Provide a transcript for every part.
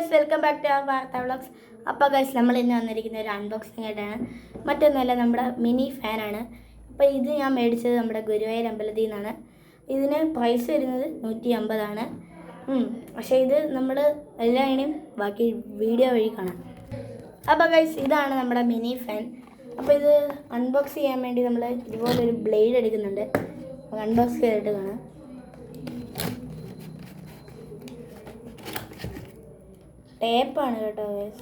Guys, welcome back to വാർത്ത vlogs. അപ്പോൾ guys, നമ്മൾ ഇന്ന് വന്നിരിക്കുന്ന ഒരു അൺബോക്സിംഗ് ആയിട്ടാണ്. മറ്റൊന്നുമല്ല, നമ്മുടെ മിനി ഫാനാണ്. അപ്പോൾ ഇത് ഞാൻ മേടിച്ചത് നമ്മുടെ ഗുരുവായൂർ അമ്പലത്തിൽ നിന്നാണ്. ഇതിന് പ്രൈസ് വരുന്നത് 150 പക്ഷേ ഇത് നമ്മൾ എല്ലാവരെയും ബാക്കി വീഡിയോ വഴി കാണാം. അപ്പോൾ ഗൈസ്, ഇതാണ് നമ്മുടെ മിനി ഫാൻ. അപ്പോൾ ഇത് അൺബോക്സ് ചെയ്യാൻ വേണ്ടി നമ്മൾ ഇതുപോലൊരു ബ്ലേഡ് എടുക്കുന്നുണ്ട്. അൺബോക്സ് ചെയ്തിട്ട് കാണാം. ടേപ്പാണ് കേട്ടോ ഗൈസ്.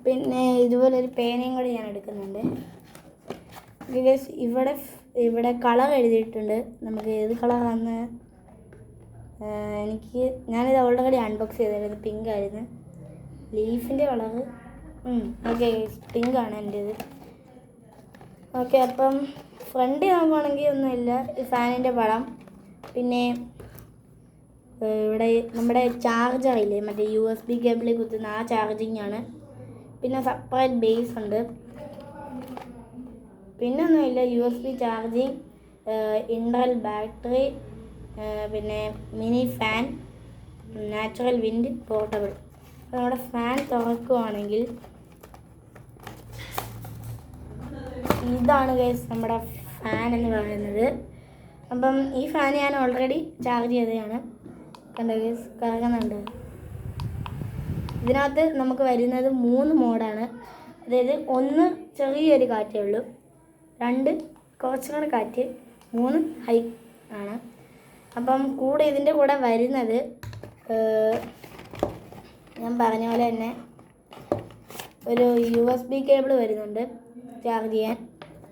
പിന്നെ ഇതുപോലൊരു പേനയും കൂടി ഞാൻ എടുക്കുന്നുണ്ട് ഗൈസ്. ഇവിടെ കളർ എഴുതിയിട്ടുണ്ട്. നമുക്ക് ഏത് കളറാണെന്ന് ഞാനിത് ഓൾറെഡി അൺബോക്സ് ചെയ്തിരുന്നത്. പിങ്ക് ആയിരുന്നു ലീഫിൻ്റെ കളർ. ഓക്കെ ഗൈസ്, പിങ്കാണ് എൻ്റേത്. ഓക്കെ, അപ്പം ഫ്രണ്ട് നോക്കുകയാണെങ്കിൽ ഒന്നുമില്ല. ഈ ഫാനിൻ്റെ പടം, പിന്നെ ഇവിടെ നമ്മുടെ ചാർജറില്ലേ, മറ്റേ USB കേബിളിൽ കുത്തുന്ന ആ ചാർജിങ് ആണ്. പിന്നെ സെപ്പറേറ്റ് ബേസ് ഉണ്ട്. പിന്നെ ഒന്നുമില്ല, USB ചാർജിങ്, ഇൻട്രൽ ബാറ്ററി, പിന്നെ mini fan, natural wind portable. നമ്മുടെ ഫാൻ തുറക്കുകയാണെങ്കിൽ ഇതാണ് ഗൈസ് നമ്മുടെ ഫാൻ എന്ന് പറയുന്നത്. അപ്പം ഈ ഫാൻ ഞാൻ ഓൾറെഡി ചാർജ് ചെയ്തതാണ്. കണ്ടോ ഗൈസ്, കറങ്ങുന്നുണ്ട്. ഇതിനകത്ത് നമുക്ക് വരുന്നത് 3 മോഡാണ്. അതായത് 1 ചെറിയൊരു കാറ്റേ ഉള്ളൂ, 2 കുറച്ചും കൂടെ കാറ്റ്, 3 ഹൈ ആണ്. അപ്പം ഇതിൻ്റെ കൂടെ വരുന്നത് ഞാൻ പറഞ്ഞ പോലെ തന്നെ ഒരു USB കേബിൾ വരുന്നുണ്ട് ചാർജ് ചെയ്യാൻ.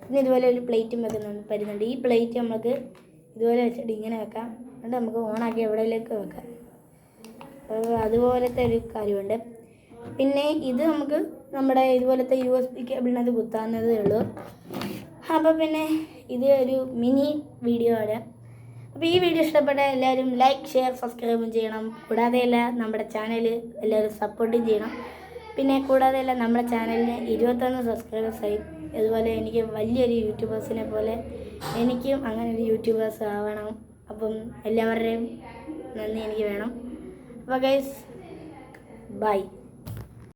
പിന്നെ ഇതുപോലെ ഒരു പ്ലേറ്റും വരുന്നുണ്ട്. ഈ പ്ലേറ്റ് നമുക്ക് ഇതുപോലെ വെച്ചിട്ട് ഇങ്ങനെ വെക്കാം, എന്നിട്ട് നമുക്ക് ഓണാക്കി എവിടെയിലേക്ക് വെക്കാം. അതുപോലത്തെ ഒരു കാര്യമുണ്ട്. പിന്നെ ഇത് നമുക്ക് നമ്മുടെ ഇതുപോലത്തെ USB കേബിളിനകത്ത് കുത്താവുന്നതേ ഉള്ളൂ. അപ്പോൾ പിന്നെ ഇത് ഒരു മിനി വീഡിയോ ആണ്. അപ്പോൾ ഈ വീഡിയോ ഇഷ്ടപ്പെട്ട എല്ലാവരും ലൈക്ക്, ഷെയർ, സബ്സ്ക്രൈബും ചെയ്യണം. കൂടാതെ നമ്മുടെ ചാനൽ എല്ലാവരും സപ്പോർട്ടും ചെയ്യണം. പിന്നെ കൂടാതെ നമ്മുടെ ചാനലിന് 21 സബ്സ്ക്രൈബേഴ്സായി. അതുപോലെ എനിക്ക് വലിയൊരു യൂട്യൂബേഴ്സിനെ പോലെ എനിക്കും അങ്ങനെ ഒരു യൂട്യൂബേഴ്സ് ആവണം. അപ്പം എല്ലാവരുടെയും നന്ദി എനിക്ക് വേണം. അപ്പോൾ ഗൈസ്, ബൈ.